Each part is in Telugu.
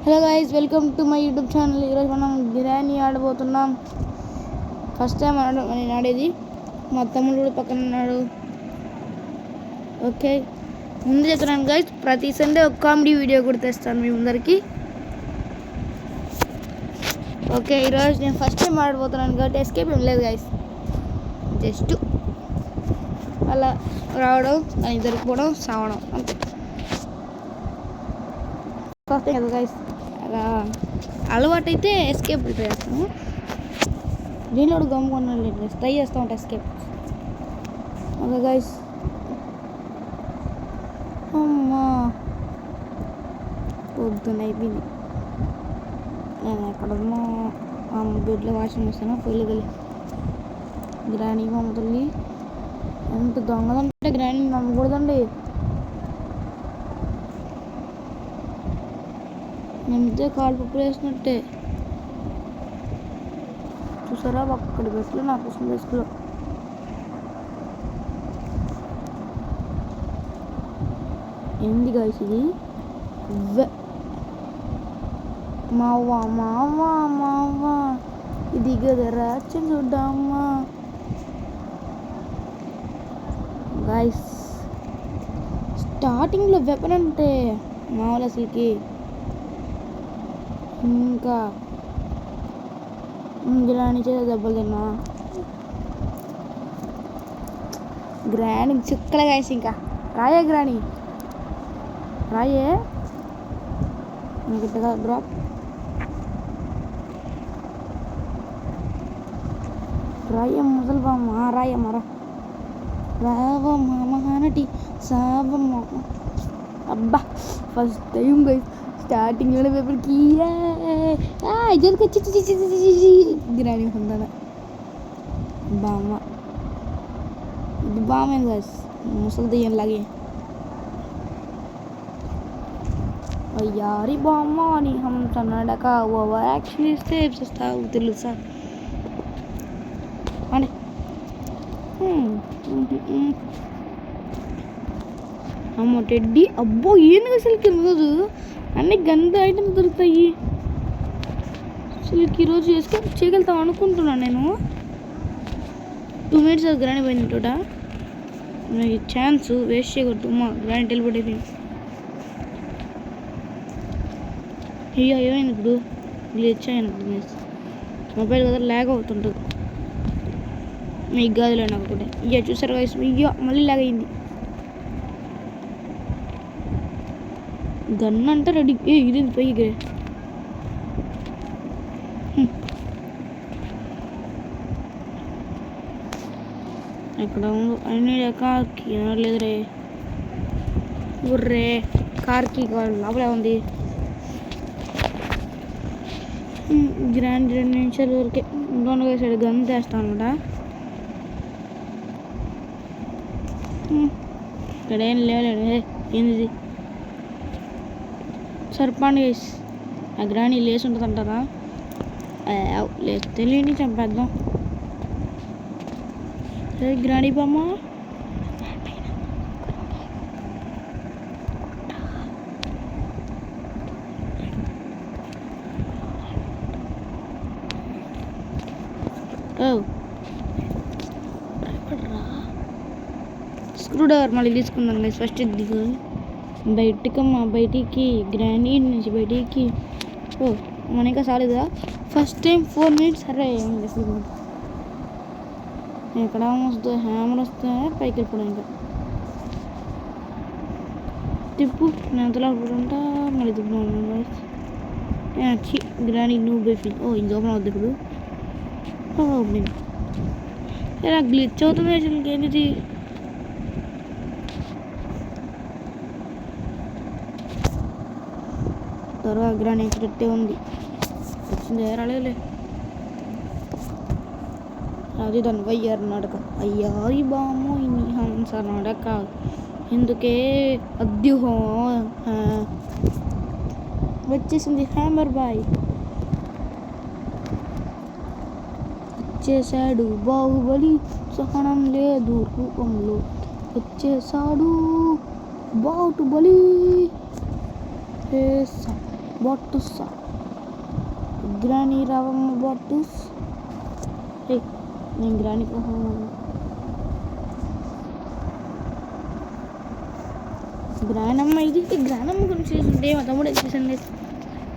Hello guys, welcome to my YouTube channel. ఈరోజు మనం బిర్యానీ ఆడబోతున్నాం. ఫస్ట్ టైం నేను ఆడేది. మా తమ్ముడు కూడా పక్కన ఉన్నాడు. ఓకే, ముందు చెప్తున్నాను గైస్, ప్రతి సండే ఒక కామెడీ వీడియో కూడా తెస్తాను మీ ముందరికి. ఓకే, ఈరోజు నేను ఫస్ట్ టైం ఆడబోతున్నాను కాబట్టి ఎస్కేప్ ఏం లేదు గైస్. జస్ట్ అలా రావడం, అని దొరికిపోవడం, సావడం అంతే. ఫస్ట్ కదా గైస్, అలా అలవాటు అయితే ఎస్కేప్ ప్రిపేర్ చేస్తాను. దీనిలో గమ్ముకున్నాను లేదు, ట్రై చేస్తూ ఉంటాను ఎస్కేప్. ఓకే గైస్, అమ్మా పొద్దున్న అయిపోయింది. నేను ఎక్కడమ్మా బెడ్లో వాషింగ్ వస్తాను. పొయ్యిలకి గ్రాండీ అమ్ముతుంది. ఎంత దొంగదంటే గ్రాండీ నమ్మకూడదండి. నేను ఇదే కాలు పప్పు వేసినట్టే చూసారా, అక్కడ బెస్ట్లో నాకు వస్తుంది. బెస్ట్లో ఏంది గాయస్ ఇది? మావా మావా మావా ఇది గదరా చూడమ్మా గాయస్. స్టార్టింగ్లో వెపన్ అంటే మామూలు అసలుకి. ఇంకా గ్రాండ్ చేసే దెబ్బలు తిన్నా. గ్రాండ్ చుక్కలే గాయస్. ఇంకా రాయే గ్రాండ్, రాయే ఇంకగా డ్రాప్. రాయ ముసలిబామ్మ, రాయమ్మరా, రావమ్మ మహానటి సావమ్మ. అబ్బా ఫస్ట్ టైం గైస్, స్టార్టింగ్లో పేపర్కి జరికి గ్రాని పొందాను. బామ్మ ఇది బామ్మ గైస్, ముసలి దెయ్యంలాగే. అయ్యారి బామ్మ అని హంసనడక ఓవర్ యాక్షన్ ఇస్తే చేస్తావు తెలుసా అని. అమ్మ టెడ్డీ, అబ్బో ఏంది అసలుకి ఈరోజు అన్ని గంద ఐటమ్స్ దొరుకుతాయి. అసలుకి ఈరోజు చేయగలుగుతాం అనుకుంటున్నాను నేను. 2 minutes అది గ్రాండ్ పోయింది తోట. నాకు ఛాన్స్ వేస్ట్ చేయకూడదు. మా గ్రాండ్ టెలిపోర్ట్ అయిపోయింది. అయ్యో ఏమైంది ఇప్పుడు? గ్లిచ్ అయినప్పుడు మొబైల్ కదా ల్యాగ్ అవుతుంటుంది. మీకు గదిలో నాకు ఒకటి ఇయ్య చూసారు వయసు. అయ్యో మళ్ళీ ల్యాగ్ అయింది. గన్ అంటే రెడీ. ఇది పోయి గ్రే ఎక్కడ ఉందో అన్ని కార్కి లేదు రే. ఉర్రే కార్కి లోపలే ఉంది. గ్రాండ్ 2 నిమిషాల వరకే ఇంకొక సైడ్ గన్ తెస్తాను అనమాట. ఇక్కడ ఏం లేవలేడు. ఏంది సర్పండి గైస్, ఆ గ్రాండ్ లేసి ఉంటుంది అంటారా? లేచి తెలియని చంపేద్దాం. గ్రాండీ బొమ్మ స్క్రూ డ్రైవర్ మళ్ళీ తీసుకుందాం గైస్. ఫస్ట్ దిగు బయటికమ్మా, బయటికి గ్రాండీ నుంచి బయటికి. మన ఇంకా సాలేదా? First time 4 minutes. సరే ఎక్కడ వస్తుంది? హ్యామర్ వస్తే పైకి వెళ్ళిపోవడం. ఇంకా తిప్పు, నేను ఎంతలో ఉంటా. మళ్ళీ తిప్పుకున్నాను. గ్రాండీ నువ్వు బైఫిల్. ఇది ఓపెన్ అవుద్ది ఇప్పుడు. ఓపెనింగ్ నాకు గ్లిచ్ అవుతుంది అసలు. ఏంటిది? త్వరగా గ్రాండ్ ఎక్కినట్టే ఉంది. వచ్చింది రాలేదులే. అది దాని వయ్యారు నడక. అయ్యారి బాము ఇన్ని హంస నడక ఎందుకే అద్యుహో. వచ్చేసింది హ్యామర్ బాయ్, వచ్చేసాడు బాహుబలి. సహనం లేదు రూపంలో వచ్చేసాడు బాహుబలి. బాటూస్ గ్రానీ రావమ్మ బాటూస్. నేను గ్రానీ కోసం గ్రానమ్మ ఇది గ్రానమ్మ గురించి చూస్తుంటే మా తమ్ముడు ఎక్స్ప్రెషన్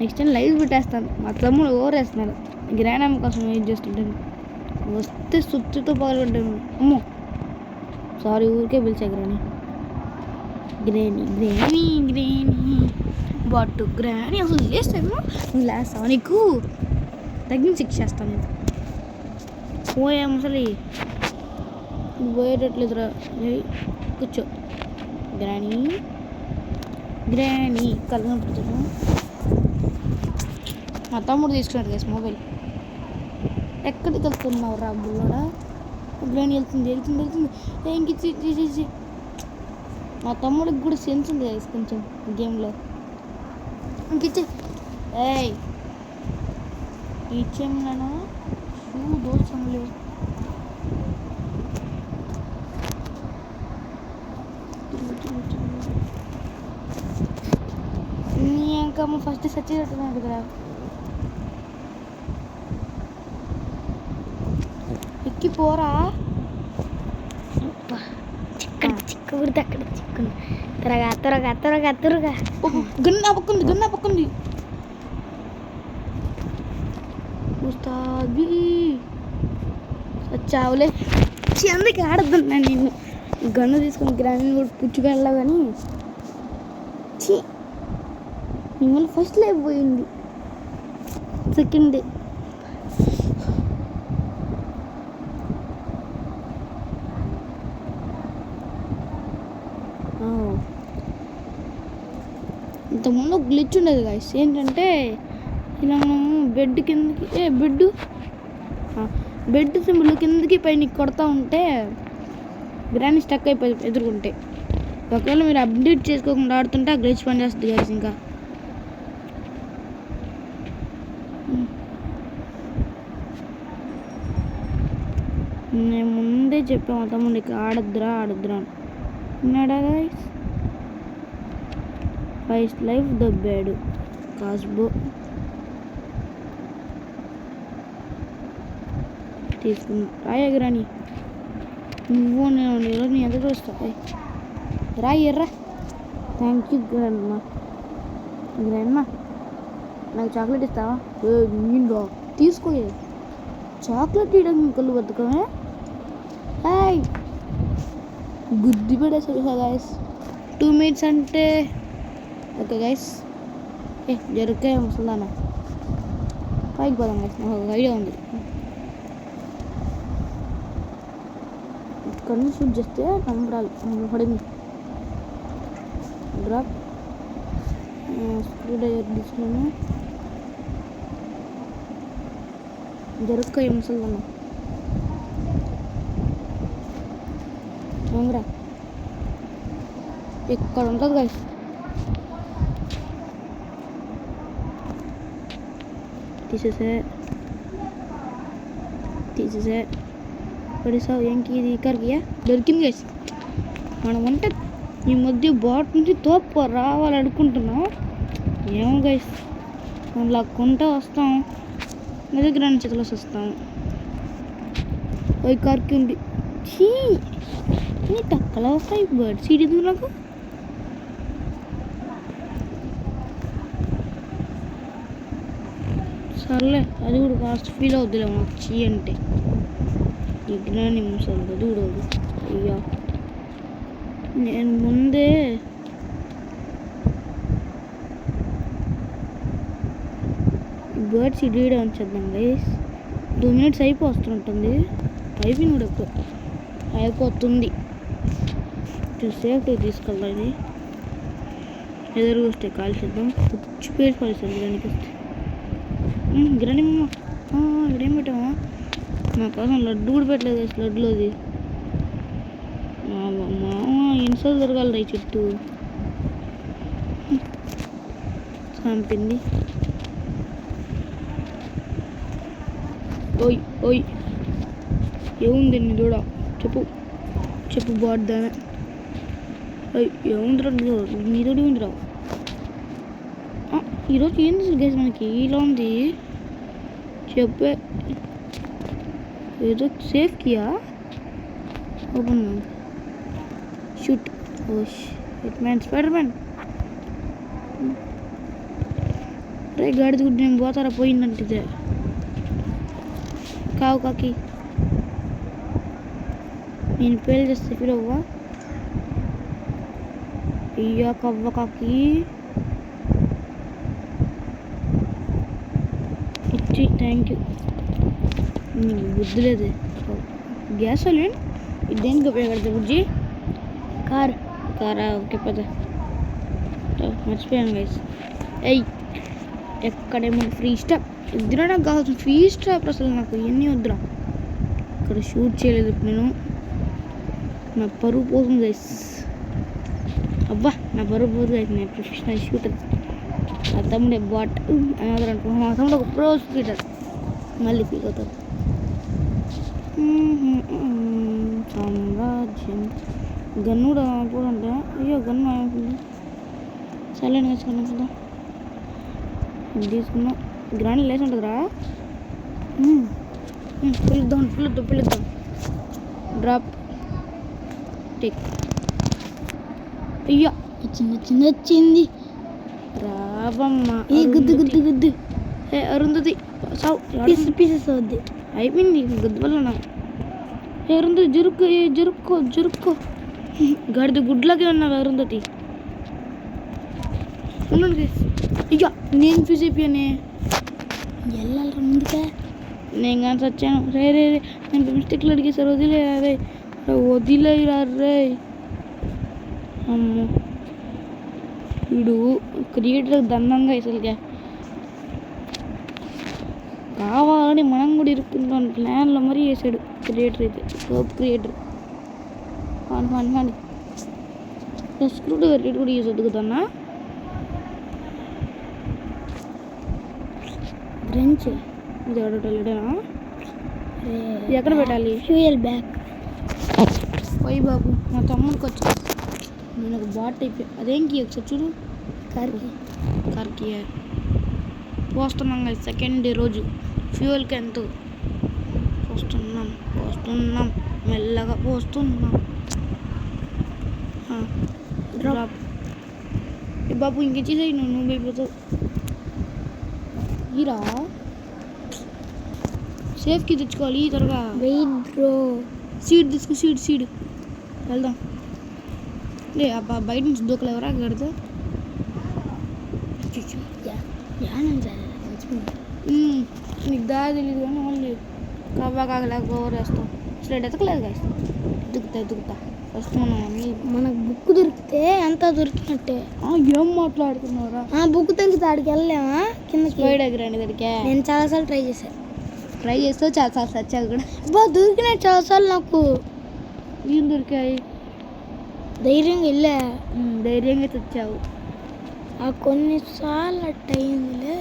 నెక్స్ట్ టైం లైవ్ పెట్టేస్తాను. మా తమ్ముడు ఓరేస్తున్నాడు గ్రానమ్మ కోసం వెయిట్ చేస్తుంటాను. వస్తే సుత్తితో పాల్గొంటాను. అమ్మో సారీ ఊరికే పిలిచా గ్రానీ గ్రానీ గ్రానీ గ్రానీ బాటు గ్రానీ. అసలు లేస్తాను నువ్వు లేస్తావా? నీకు తగ్గిన శిక్ష చేస్తాను నేను. పోయా ముసలి పోయేటట్లేదురా. కూర్చో గ్రానీ గ్రానీ కళ్ళు పెడుతున్నా. మా తమ్ముడు తీసుకున్నాడు కదా మొబైల్. ఎక్కడికి వెళ్తున్నావు రా బుల్లోడా? గ్రానీ వెళ్తుంది వెళ్తుంది వెళ్తుంది. ఇంకిచ్చి మా తమ్ముడికి కూడా సెన్స్ ఉంది కదా కొంచెం గేమ్లో. ఇంకిచ్చే ఏయ్ ఇచ్చేమన్నా షూ దోషంలో నీ అంకమ్మ ఫస్ట్ సచ్చినట్టున్నాడు కదా. ఎక్కిపోరా చిక్కుకుడితే అక్కడ చిక్కును. త్వరగా త్వరగా త్వరగా త్వరగా. గన్నా పక్కుంది గన్నా పక్కుంది. వచ్చావులే అందుకే ఆడుతున్నాను నిన్ను. గన్ను తీసుకొని గ్రామీణ కూడా పుచ్చుకెళ్ళా కానీ మిమ్మల్ని ఫస్ట్ లైఫ్ పోయింది. సెకండ్ డే ఇంతకుముందు ఒక గ్లిచ్ ఉండేది గాయస్. ఏంటంటే ఇలా మనము బెడ్ కిందకి బెడ్ సింబల్ కిందకి పైన కొడతా ఉంటే గ్రానీ స్టక్ అయిపోయి ఎదుర్కొంటే. ఒకవేళ మీరు అప్డేట్ చేసుకోకుండా ఆడుతుంటే ఆ గ్లిచ్ పని చేస్తుంది గాయస్. ఇంకా నేను ముందే చెప్పాము తమ్ముడు ఇక ఆడద్దురా అన్నాడా గాయస్. ఫస్ట్ లైఫ్ దొబ్బాడు కాస్బో. తీసుకున్నా రాయ గ్రానీ. నువ్వు నేను ఈరోజు నీ ఎదురు వస్తాయి రాయర్రా. Thank you grandma. నాకు చాక్లెట్ ఇస్తావా? నేను తీసుకో. చాక్లెట్ ఇవ్వడానికి కళ్ళు బతుకమే. హాయ్ గుద్ది పడేసాడు గాయస్. 2 minutes అంటే ఓకే గైస్. జరుగ్గా ముసలానా పైకి పోదాం గైస్. నాకు ఒక ఐడియా ఉంది. ఇక్కడ నుంచి షూట్ చేస్తే నమ్మడాలి. పడింది డ్రాప్. స్క్రూ డ్రైవర్ తీసుకున్నాను. జరుగ్గా ముసలానా రా. ఇక్కడ ఉంటుంది గైస్. తీసేసే పడిసావు. ఏంకి ఇది ఇక్కడికియా దొరికింది గైస్. మనం అంటే ఈ మధ్య బాట్ నుంచి తోపు రావాలనుకుంటున్నాం. ఏమో గైస్ మనం లాక్కుంటా వస్తాం. నా దగ్గర అన్ని చేతిలో వస్తాం. ఓ కార్కి ఉంది. నీ తక్కువలో వస్తాయి బర్డ్ సీట్ ఎందుకు నాకు? సర్లే అది కూడా కాస్ట్ ఫీల్ అవుద్దిలే వచ్చి అంటే. ఎగ్రాని ముసలి అది కూడా అయ్యా నేను ముందే బర్డ్స్ ఇడీడ ఉంచేద్దాం గైస్. 2 minutes అయిపోతుంటుంది. అయిపోయింది కూడా ఎక్కువ అయిపోతుంది. సేఫ్టీ తీసుకెళ్దాం. ఇది ఎదురుగా వస్తే కాల్ చేద్దాం. పుచ్చి పేరు పడేసాను గ్రానికి వస్తే. గ్రాని ఇక్కడేం పెట్టామా? నా కోసం లడ్డు కూడా పెట్టలేదు గైస్. లడ్డులోది ఎన్నిసార్లు జరగాలి చుట్టూ. చంపింది. ఓయ్ ఓయ్ ఏముంది నీ దూడ? చెప్పు బాడ్దానే. ఏముందిరా నీ దూడ ఉందిరా. ఈరోజు ఏంది గైస్ మనకి ఇలా ఉంది చెప్పే ఏదో సేఫ్ కియా ఓపెన్ షూట్ ఓష్ ఇట్ మ్యాన్ స్పైడర్ మ్యాన్ రే గాడిది గుడ్డు నేను పోతారా పోయిందంటే కావు కాకి నేను పేరు చేస్తే ఫీల్ అవ్వా అయ్యా కవ్వ కాకి ఇచ్చి థ్యాంక్ యూ నీకు బుద్ధి లేదు గ్యాస్ లేండి ఇది దేనికి ఉపయోగపడుతుంది బుజ్జి కారా ఓకే పద మర్చిపోయాను గైస్ ఎయ్ ఎక్కడేమో ఫ్రీ స్టాప్ ఇద్దరు నాకు కావాల్సిన ఫ్రీ స్టాప్ అసలు నాకు ఎన్ని వద్దురా ఇక్కడ షూట్ చేయలేదు నేను నా పరువు పోతుంది గైస్ అబ్బా నా పరువు పోతుంది గైస్ నేను ప్రొఫెషనల్ షూటర్ నా తమ్ముడే బాట్ అని అనుకుంటున్నాను మా తమ్ముడు ఒక ప్రో షూటర్ మళ్ళీ పీక్ అవుతాడు సామ్రాజ్యం గన్ను కూడా అంటే అయ్యో గన్ను ఏమవుతుంది సైలెంట్ వేసుకున్నాం కదా ఇది తీసుకున్నాం గ్రాండ్ లేసి ఉంటుందిరా పిలుద్దాం డ్రాప్ టేక్ అయ్యా వచ్చింది రాబమ్మ ఏ గుద్దు ఏ అరుంధతి పీసెస్ అవుద్ది అయిపోయింది గుద్దు వల్ల నాకు అరుంధతి జరుక్కో గడిది గుడ్లకే ఉన్నావు అరుంధతి ఉండండి ఇక నేను ఫీజ్ అయిపోయానే వెళ్ళాలి ముందుకే నేను కానీ వచ్చాను రే నేను మిస్టేక్లు అడిగేసారు వదిలేరా రే అమ్మో వీడు క్రియేటర్ దండంగా అసలుగా కావాలని మనం కూడా ఇరుక్కుంటాం ప్లాన్లో మరీ వేసాడు క్రియేటర్ అయితే టాప్ క్రియేటర్ కానీ స్క్రూ డ్రైవర్ కూడా యూజ్ అవుతుంది కదన్నా బ్రెంచ్ ఇది ఎవడలేడనా ఇది ఎక్కడ పెట్టాలి ఫ్యూయల్ బ్యాగ్ పోయి బాబు మా తమ్ముడికి వచ్చి నేను ఒక బాట్ అయిపోయా అదేంకి ఒకసారి చూడు కార్కి పోస్తున్నాం కదా సెకండ్ డే రోజు ఫ్యూయల్కి ఎంతో పోస్తున్నాం మెల్లగా పోస్తున్నాం డ్రాప్ బాబు ఇంకెచ్చేసాయి నువ్వు అయిపోతావు ఈరా సేఫ్కి తెచ్చుకోవాలి త్వరగా వెయిట్ బ్రో సీడ్ తీసుకో సీడ్ వెళ్దాం లే అబ్బా బయట నుంచి దూకలు ఎవరా కడితే నీకు దారి తెలియదు కానీ మళ్ళీ కవ్వా కాగలేక ఓవర్ వేస్తాం స్ట్రైట్ ఎతకలేదు కాదు ఎదుగుతా ఫస్ట్ మనకు బుక్ దొరికితే ఎంత దొరికినట్టే ఏం మాట్లాడుతున్నారా బుక్ దొరికితే ఆడికి వెళ్ళలేమా కింద స్పైడ్ ఎగరండి దొరికా నేను చాలాసార్లు ట్రై చేస్తావు చాలాసార్లు వచ్చావు కూడా దొరికినాయి చాలాసార్లు నాకు ఏం దొరికాయి ధైర్యంగా తెచ్చావు కొన్నిసార్లు అట్ట అయిందిలే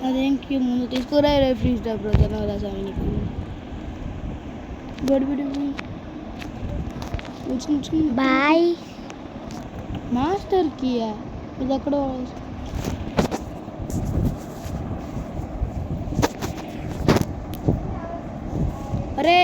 అదేంటి ముందు తీసుకురా ప్లీజ్ డబ్బు నీకు గడిబిడి బాయ్ మాస్టర్కి ఇది ఎక్కడ అరే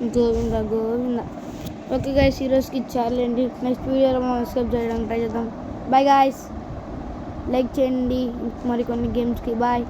గోవింద ఓకే గైస్ ఈరోజుకి చాలండి నెక్స్ట్ వీడియోలో మనం సబ్స్క్రైబ్ చేయడానికి ట్రై చేద్దాం బాయ్ గాయస్ లైక్ చేయండి మరికొన్ని గేమ్స్కి బాయ్